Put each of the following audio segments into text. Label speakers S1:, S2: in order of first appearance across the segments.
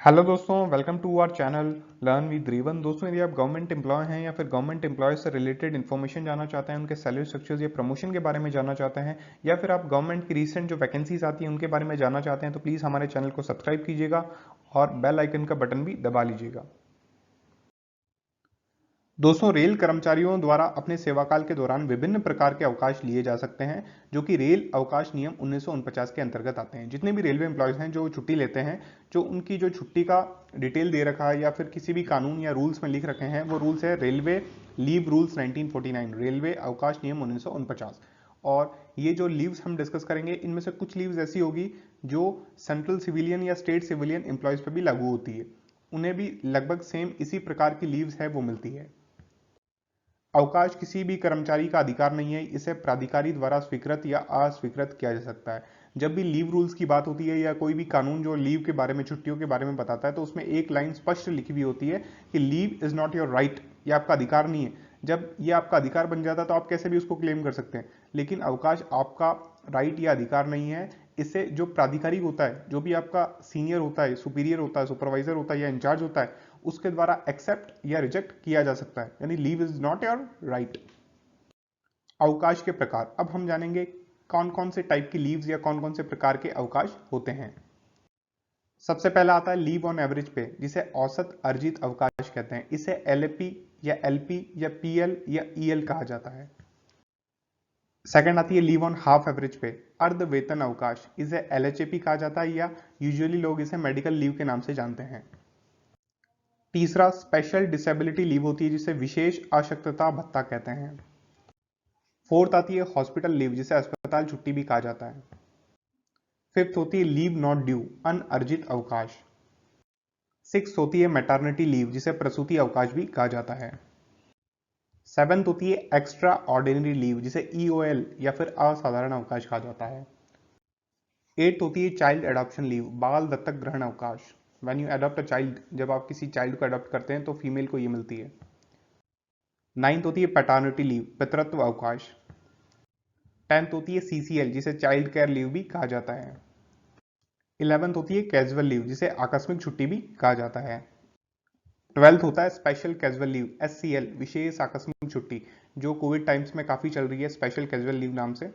S1: Hello दोस्तों, welcome to our channel learn with रीवन। दोस्तों, यदि आप गवर्नमेंट एम्प्लॉय हैं या फिर गवर्नमेंट एम्प्लॉय से रिलेटेड इन्फॉर्मेशन जानना चाहते हैं, उनके सैलरी स्ट्रक्चर्स या प्रमोशन के बारे में जानना चाहते हैं, या फिर आप गवर्नमेंट की रिसेंट जो वैकेंसीज आती हैं उनके बारे में जानना चाहते हैं, तो प्लीज़ हमारे चैनल को सब्सक्राइब कीजिएगा और बेल आइकन का बटन भी दबा लीजिएगा। दोस्तों, रेल कर्मचारियों द्वारा अपने सेवाकाल के दौरान विभिन्न प्रकार के अवकाश लिए जा सकते हैं, जो कि रेल अवकाश नियम 1949 के अंतर्गत आते हैं। जितने भी रेलवे एम्प्लॉयज हैं जो छुट्टी लेते हैं, जो उनकी जो छुट्टी का डिटेल दे रखा है या फिर किसी भी कानून या रूल्स में लिख रखे हैं, वो रूल्स है रेलवे लीव रूल्स 1949, रेलवे अवकाश नियम 1949। और ये जो लीव्स हम डिस्कस करेंगे, इनमें से कुछ लीव्स ऐसी होगी जो सेंट्रल सिविलियन या स्टेट सिविलियन एम्प्लॉयज पर भी लागू होती है, उन्हें भी लगभग सेम इसी प्रकार की लीव्स है वो मिलती है। अवकाश किसी भी कर्मचारी का अधिकार नहीं है, इसे प्राधिकारी द्वारा स्वीकृत या अस्वीकृत किया जा सकता है। जब भी लीव रूल्स की बात होती है या कोई भी कानून जो लीव के बारे में, छुट्टियों के बारे में बताता है, तो उसमें एक लाइन स्पष्ट लिखी हुई होती है कि leave is not your right, ये आपका अधिकार नहीं है। जब ये आपका अधिकार बन जाता है तो आप कैसे भी उसको क्लेम कर सकते हैं, लेकिन अवकाश आपका राइट या अधिकार नहीं है। इससे जो प्राधिकारी होता है, जो भी आपका सीनियर होता है, सुपीरियर होता है, सुपरवाइजर होता है या इंचार्ज होता है, उसके द्वारा एक्सेप्ट या रिजेक्ट किया जा सकता है, यानी leave is not your right. अवकाश के प्रकार अब हम जानेंगे कौन कौन से टाइप की लीव्स या कौन कौन से प्रकार के अवकाश होते हैं। सबसे पहला आता है लीव ऑन एवरेज पे, जिसे औसत अर्जित अवकाश कहते हैं। इसे एलएपी या एलपी या पीएल या ईएल कहा जाता है। सेकंड आती है लीव ऑन हाफ एवरेज पे, अर्ध वेतन अवकाश, इसे एलएचएपी कहा जाता है या यूजुअली लोग इसे मेडिकल लीव के नाम से जानते हैं। तीसरा स्पेशल डिसेबिलिटी लीव होती है, जिसे विशेष अशक्तता भत्ता कहते हैं। फोर्थ आती है हॉस्पिटल लीव, जिसे अस्पताल छुट्टी भी कहा जाता है। फिफ्थ होती है लीव नॉट ड्यू, अनअर्जित अवकाश। सिक्स होती है मैटरनिटी लीव, जिसे प्रसूति अवकाश भी कहा जाता है। सेवेंथ होती है एक्स्ट्रा ऑर्डिनरी लीव, जिसे ईओएल या फिर असाधारण अवकाश कहा जाता है। एट्थ होती है चाइल्ड एडॉप्शन लीव, बाल दत्तक ग्रहण अवकाश। When you adopt a child, जब आप किसी चाइल्ड को अडॉप्ट करते हैं तो फीमेल को ये मिलती है। नाइन्थ होती है पैटर्निटी लीव, पितृत्व अवकाश। टेंथ होती है सीसीएल, जिसे चाइल्ड केयर लीव भी कहा जाता है। 11th होती है कैजुअल लीव, जिसे आकस्मिक छुट्टी भी कहा जाता है। 12th होता है स्पेशल कैजुअल लीव, एससीएल, विशेष आकस्मिक छुट्टी, जो कोविड टाइम्स में काफी चल रही है स्पेशल कैजुअल लीव नाम से,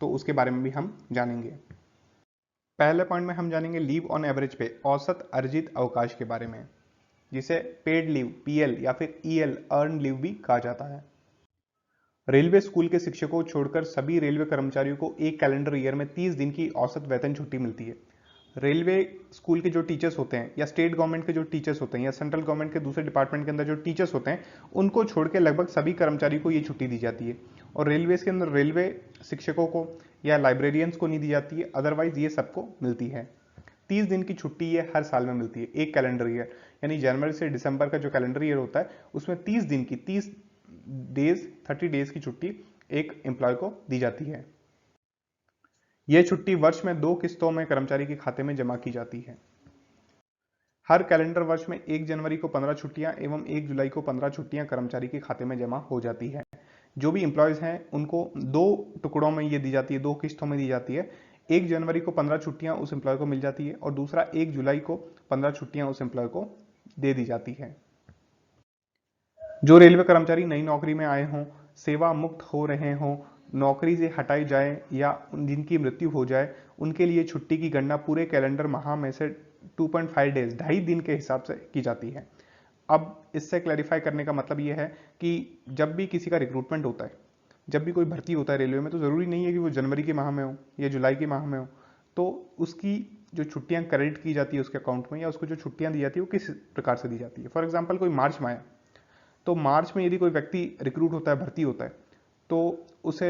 S1: तो उसके बारे में भी हम जानेंगे। पहले पॉइंट में हम जानेंगे लीव ऑन एवरेज पे, औसत अर्जित अवकाश के बारे में, जिसे पेड लीव, पीएल या फिर ईएल, अर्न लीव भी कहा जाता है। रेलवे स्कूल के शिक्षकों को छोड़कर सभी रेलवे कर्मचारियों को एक कैलेंडर ईयर में 30 दिन की औसत वेतन छुट्टी मिलती है। रेलवे स्कूल के जो टीचर्स होते हैं या स्टेट गवर्नमेंट के जो टीचर्स होते हैं या सेंट्रल गवर्नमेंट के दूसरे डिपार्टमेंट के अंदर जो टीचर्स होते हैं, उनको छोड़ के लगभग सभी कर्मचारियों को ये छुट्टी दी जाती है। और रेलवे के अंदर रेलवे शिक्षकों को या लाइब्रेरियंस को नहीं दी जाती है, अदरवाइज ये सबको मिलती है। 30 दिन की छुट्टी ये हर साल में मिलती है, एक कैलेंडर ईयर, यानी जनवरी से दिसंबर का जो कैलेंडर ईयर होता है उसमें 30 दिन की 30 डेज की छुट्टी एक एम्प्लॉय को दी जाती है। यह छुट्टी वर्ष में 2 किस्तों में कर्मचारी के खाते में जमा की जाती है। हर कैलेंडर वर्ष में 1 जनवरी को 15 छुट्टियां एवं 1 जुलाई को 15 छुट्टियां कर्मचारी के खाते में जमा हो जाती है। जो भी इंप्लॉयज हैं उनको 2 टुकड़ों में ये दी जाती है, 2 किस्तों में दी जाती है। 1 जनवरी को 15 छुट्टियां उस एम्प्लॉय को मिल जाती है और दूसरा 1 जुलाई को 15 छुट्टियां उस एम्प्लॉय को दे दी जाती है। जो रेलवे कर्मचारी नई नौकरी में आए हों, सेवा मुक्त हो रहे हों, नौकरी से हटाई जाए या जिनकी मृत्यु हो जाए, उनके लिए छुट्टी की गणना पूरे कैलेंडर माह में से 2.5 डेज, 2.5 दिन के हिसाब से की जाती है। अब इससे क्लैरिफाई करने का मतलब यह है कि जब भी किसी का रिक्रूटमेंट होता है, जब भी कोई भर्ती होता है रेलवे में, तो ज़रूरी नहीं है कि वो जनवरी के माह में हो या जुलाई के माह में हो, तो उसकी जो छुट्टियां क्रेडिट की जाती है उसके अकाउंट में, या उसको जो छुट्टियां दी जाती है वो किस प्रकार से दी जाती है। फॉर एग्जाम्पल, कोई मार्च में आया, तो मार्च में यदि कोई व्यक्ति रिक्रूट होता है, भर्ती होता है, तो उसे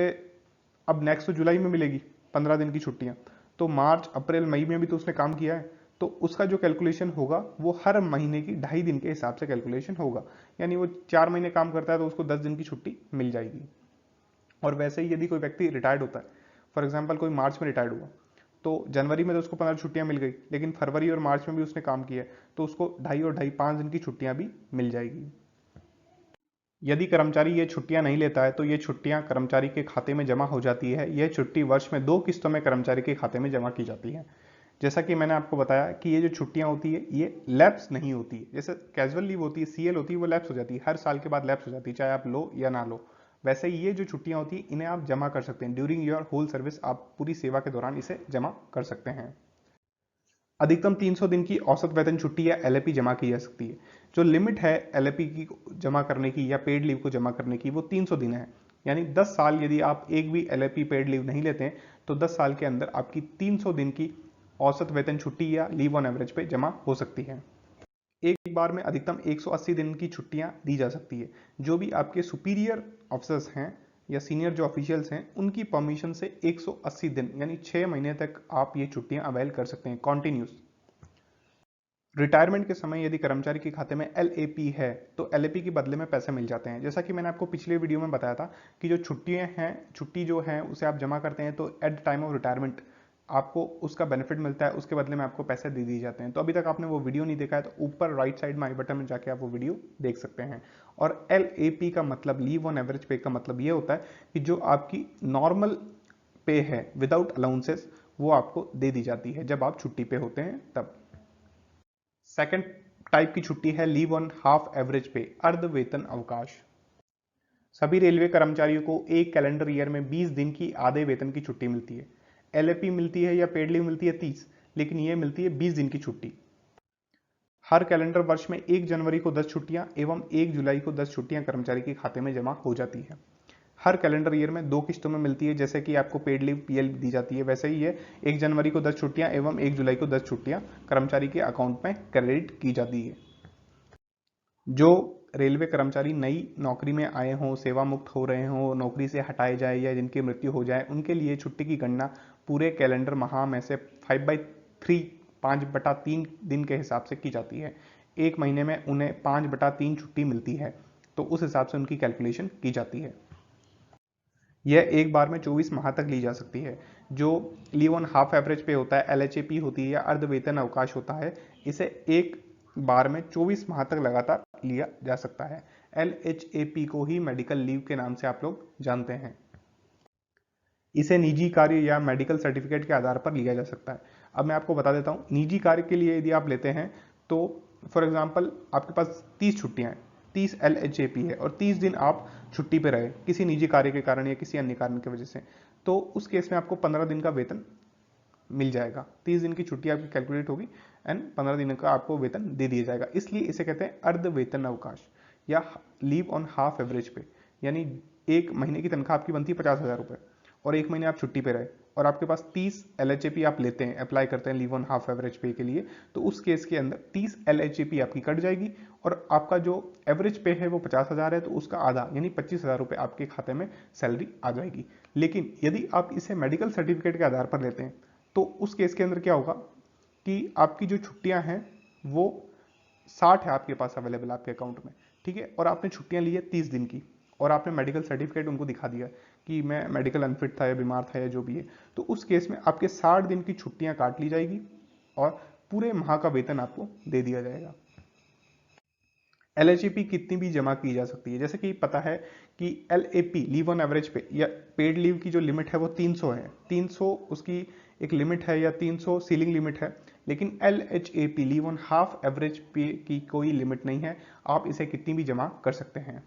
S1: अब नेक्स्ट तो जुलाई में मिलेगी 15 दिन की छुट्टियां, तो मार्च अप्रैल मई में भी तो उसने काम किया है, तो उसका जो कैलकुलेशन होगा वो हर महीने की 2.5 दिन के हिसाब से कैलकुलेशन होगा, यानी वो 4 महीने काम करता है तो उसको 10 दिन की छुट्टी मिल जाएगी। और वैसे ही यदि कोई व्यक्ति रिटायर्ड होता है, फॉर एग्जाम्पल कोई मार्च में रिटायर्ड हुआ, तो जनवरी में तो उसको 15 छुट्टियां मिल गई, लेकिन फरवरी और मार्च में भी उसने काम किया है, तो उसको 2.5 और 2.5 5 दिन की छुट्टियां भी मिल जाएगी। यदि कर्मचारी ये छुट्टियां नहीं लेता है तो ये छुट्टियां कर्मचारी के खाते में जमा हो जाती है। यह छुट्टी वर्ष में 2 किस्तों में कर्मचारी के खाते में जमा की जाती है। जैसा कि मैंने आपको बताया कि ये जो छुट्टियां होती है ये लैप्स नहीं होती है। जैसे कैजुअल लीव होती है, सीएल होती है, वो लैप्स हो जाती है, हर साल के बाद लैप्स हो जाती है, चाहे आप लो या ना लो। वैसे ही ये जो छुट्टियां होती है इन्हें आप जमा कर सकते हैं ड्यूरिंग योर होल सर्विस, आप पूरी सेवा के दौरान इसे जमा कर सकते हैं। अधिकतम 300 दिन की औसत वेतन छुट्टी या एलएपी जमा की जा सकती है। जो लिमिट है एलएपी की जमा करने की या पेड लीव को जमा करने की वो 300 दिन है। यानी 10 साल यदि आप एक भी एलएपी पेड लीव नहीं लेते हैं तो 10 साल के अंदर आपकी 300 दिन की औसत वेतन छुट्टी या लीव ऑन एवरेज पे जमा हो सकती है। एक बार में अधिकतम 180 दिन की छुट्टियां दी जा सकती है। जो भी आपके सुपीरियर ऑफिसर्स हैं या सीनियर जो ऑफिशियल्स हैं उनकी परमिशन से 180 दिन यानी 6 महीने तक आप ये छुट्टियां अवेल कर सकते हैं कॉन्टिन्यूस। रिटायरमेंट के समय यदि कर्मचारी के खाते में एलएपी है तो एलएपी के बदले में पैसे मिल जाते हैं। जैसा कि मैंने आपको पिछले वीडियो में बताया था कि जो छुट्टियां हैं, छुट्टी जो है उसे आप जमा करते हैं तो at the time of retirement आपको उसका बेनिफिट मिलता है, उसके बदले में आपको पैसे दे दिए जाते हैं। तो अभी तक आपने वो वीडियो नहीं देखा है तो ऊपर राइट साइड में आई बटन में जाके आप वो वीडियो देख सकते हैं। और एलएपी का मतलब, लीव ऑन एवरेज पे का मतलब ये होता है कि जो आपकी नॉर्मल पे है विदाउट अलाउंसेस वो आपको दे दी जाती है जब आप छुट्टी पे होते हैं तब। सेकंड टाइप की छुट्टी है लीव ऑन हाफ एवरेज पे, अर्ध वेतन अवकाश। सभी रेलवे कर्मचारियों को एक कैलेंडर ईयर में 20 दिन की आधे वेतन की छुट्टी मिलती है। एलएपी मिलती है या पेड लीव मिलती है 30, लेकिन यह मिलती है 20 दिन की छुट्टी। हर कैलेंडर वर्ष में 1 जनवरी को 10 छुट्टियां एवं 1 जुलाई को 10 छुट्टियां कर्मचारी के खाते में जमा हो जाती है। हर कैलेंडर ईयर में 2 किस्तों में मिलती है, जैसे कि आपको पेड लीव पीएल दी जाती है वैसे ही है। 1 जनवरी को 10 छुट्टियां एवं 1 जुलाई को 10 छुट्टियां कर्मचारी के अकाउंट में क्रेडिट की जाती है। जो रेलवे कर्मचारी नई नौकरी में आए हों, सेवा मुक्त हो रहे हों, नौकरी से हटाए जाए या जिनकी मृत्यु हो जाए, उनके लिए छुट्टी की गणना पूरे कैलेंडर माह में से 5/3 5/3 दिन के हिसाब से की जाती है। एक महीने में उन्हें 5/3 छुट्टी मिलती है तो उस हिसाब से उनकी कैलकुलेशन की जाती है। यह एक बार में 24 माह तक ली जा सकती है। जो लीव ऑन हाफ एवरेज पे होता है, एलएचएपी होती है या अर्ध वेतन अवकाश होता है, इसे एक बार में 24 माह तक लगातार लिया जा सकता है। एलएचएपी को ही मेडिकल लीव के नाम से आप लोग जानते हैं। इसे निजी कार्य या मेडिकल सर्टिफिकेट के आधार पर लिया जा सकता है। अब मैं आपको बता देता हूँ, निजी कार्य के लिए यदि आप लेते हैं तो फॉर एग्जांपल आपके पास 30 छुट्टियां हैं, 30 एलएचएपी है और 30 दिन आप छुट्टी पे रहे किसी निजी कार्य के कारण या किसी अन्य कारण की वजह से, तो उस केस में आपको 15 दिन का वेतन मिल जाएगा। 30 दिन की छुट्टी आपकी कैलकुलेट होगी एंड 15 दिन का आपको वेतन दे दिया जाएगा। इसलिए इसे कहते हैं अर्ध वेतन अवकाश या लीव ऑन हाफ एवरेज पे। यानी एक महीने की तनख्वाह आपकी बनती है 50,000 रुपए और एक महीने आप छुट्टी पे रहे और आपके पास 30 एलएचएपी आप लेते हैं, अप्लाई करते हैं लीव ऑन हाफ एवरेज पे के लिए, तो उस केस के अंदर 30 एलएचएपी आपकी कट जाएगी और आपका जो एवरेज पे है वो 50,000 है तो उसका आधा यानी 25,000 रुपए आपके खाते में सैलरी आ जाएगी। लेकिन यदि आप इसे मेडिकल सर्टिफिकेट के आधार पर लेते हैं तो उस केस के अंदर क्या होगा कि आपकी जो छुट्टियां हैं वो 60 है आपके पास अवेलेबल आपके अकाउंट में, ठीक है, और आपने छुट्टियां ली है 30 दिन की और आपने मेडिकल सर्टिफिकेट उनको दिखा दिया कि मैं मेडिकल अनफिट था या बीमार था या जो भी है, तो उस केस में आपके 60 दिन की छुट्टियां काट ली जाएगी और पूरे माह का वेतन आपको दे दिया जाएगा। एलएचईपी कितनी भी जमा की जा सकती है, जैसे कि पता है कि एलएपी लीव ऑन एवरेज पे या पेड लीव की जो लिमिट है वो 300 है, 300 उसकी एक लिमिट है या 300 सीलिंग लिमिट है। लेकिन एलएचएपी लीव ऑन हाफ एवरेज पे की कोई लिमिट नहीं है, आप इसे कितनी भी जमा कर सकते हैं।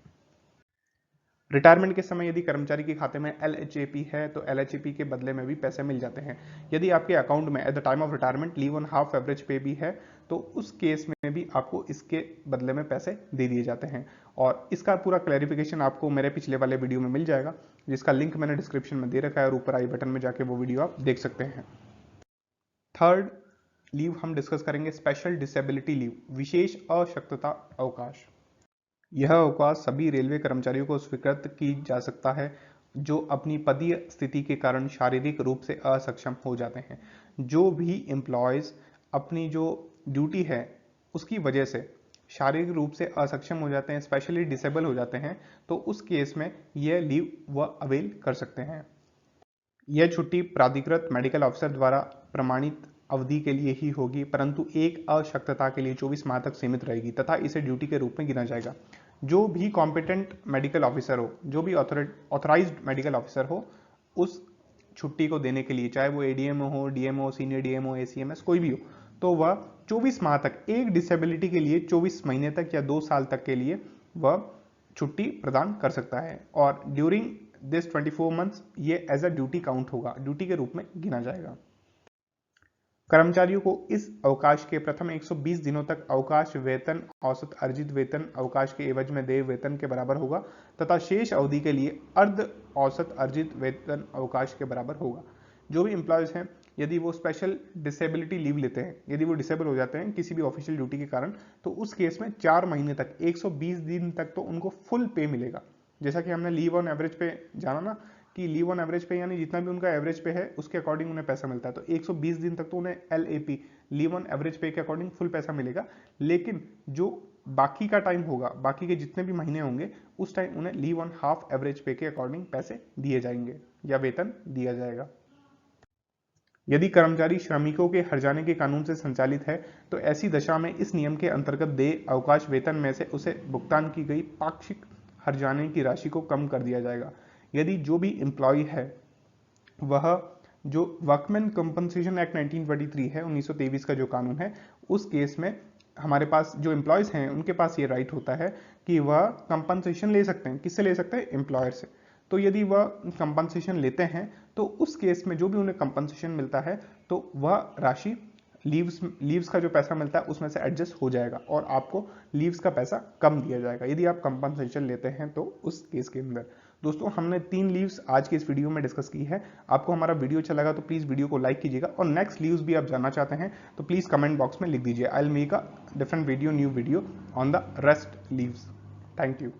S1: रिटायरमेंट के समय यदि कर्मचारी के खाते में एलएचएपी है तो एलएचएपी के बदले में भी पैसे मिल जाते हैं। यदि आपके अकाउंट में at the time of retirement leave on half average पे भी है तो उस केस में भी आपको इसके बदले में पैसे दे दिए जाते हैं। और इसका पूरा क्लैरिफिकेशन आपको मेरे पिछले वाले वीडियो में मिल जाएगा, जिसका लिंक मैंने डिस्क्रिप्शन में दे रखा है और ऊपर आई बटन में जाके वो वीडियो आप देख सकते हैं। थर्ड लीव हम डिस्कस करेंगे स्पेशल डिसेबिलिटी लीव, विशेष अशक्तता अवकाश। यह अवकाश सभी रेलवे कर्मचारियों को स्वीकृत की जा सकता है जो अपनी पदीय स्थिति के कारण शारीरिक रूप से असक्षम हो जाते हैं। जो भी एम्प्लॉयज अपनी जो ड्यूटी है उसकी वजह से शारीरिक रूप से असक्षम हो जाते हैं, स्पेशली डिसेबल हो जाते हैं, तो उस केस में यह लीव वह अवेल कर सकते हैं। यह छुट्टी प्राधिकृत मेडिकल ऑफिसर द्वारा प्रमाणित अवधि के लिए ही होगी, परंतु एक अशक्तता के लिए 24 माह तक सीमित रहेगी तथा इसे ड्यूटी के रूप में गिना जाएगा। जो भी कॉम्पिटेंट मेडिकल ऑफिसर हो, जो भी ऑथराइज्ड मेडिकल ऑफिसर हो, उस छुट्टी को देने के लिए, चाहे वो एडीएमओ हो, डीएमओ, सीनियर डीएमओ, एसीएमएस, कोई भी हो, तो वह 24 माह तक, एक डिसेबिलिटी के लिए 24 महीने तक या 2 साल तक के लिए वह छुट्टी प्रदान कर सकता है। और ड्यूरिंग दिस 24 मंथ्स ये एज अ ड्यूटी काउंट होगा, ड्यूटी के रूप में गिना जाएगा। कर्मचारियों को इस अवकाश के प्रथम 120 दिनों तक अवकाश वेतन औसत अर्जित वेतन अवकाश के एवज में देय वेतन के बराबर होगा तथा शेष अवधि के लिए अर्ध औसत अर्जित वेतन अवकाश के बराबर होगा। जो भी एम्प्लॉयज हैं, यदि वो स्पेशल डिसेबिलिटी लीव लेते हैं, यदि वो डिसेबल हो जाते हैं किसी भी ऑफिशियल ड्यूटी के कारण, तो उस केस में 4 महीने तक 120 दिन तक तो उनको फुल पे मिलेगा। जैसा कि हमने लीव ऑन एवरेज पे जाना ना कि लीव ऑन एवरेज पे यानी जितना भी उनका एवरेज पे है उसके अकॉर्डिंग उन्हें पैसा मिलता है, तो 120 दिन तक तो उन्हें LAP लीव ऑन एवरेज पे के अकॉर्डिंग फुल पैसा मिलेगा। लेकिन जो बाकी का टाइम होगा, बाकी के जितने भी महीने होंगे, उस टाइम उन्हें लीव ऑन हाफ एवरेज पे के अकॉर्डिंग पैसे दिए जाएंगे या वेतन दिया जाएगा। यदि कर्मचारी श्रमिकों के हर्जाने के कानून से संचालित है तो ऐसी दशा में इस नियम के अंतर्गत देय अवकाश वेतन में से उसे भुगतान की गई पाक्षिक हर्जाने की राशि को कम कर दिया जाएगा। यदि जो भी एम्प्लॉय है वह जो वर्कमैन कंपनसेशन एक्ट 1923 है, 1923 का जो कानून है, उस केस में हमारे पास जो एम्प्लॉयज हैं उनके पास ये राइट होता है कि वह कंपनसेशन ले सकते हैं। किससे ले सकते हैं? एम्प्लॉयर से। तो यदि वह कंपनसेशन लेते हैं तो उस केस में जो भी उन्हें कंपनसेशन मिलता है तो वह राशि लीव्स का जो पैसा मिलता है उसमें से एडजस्ट हो जाएगा और आपको लीव्स का पैसा कम दिया जाएगा यदि आप कंपनसेशन लेते हैं तो उस केस के अंदर। दोस्तों, हमने 3 लीव्स आज के इस वीडियो में डिस्कस की है। आपको हमारा वीडियो अच्छा लगा तो प्लीज वीडियो को लाइक कीजिएगा और नेक्स्ट लीव्स भी आप जानना चाहते हैं तो प्लीज कमेंट बॉक्स में लिख दीजिए। I will make a different video, new video on the rest leaves. Thank you.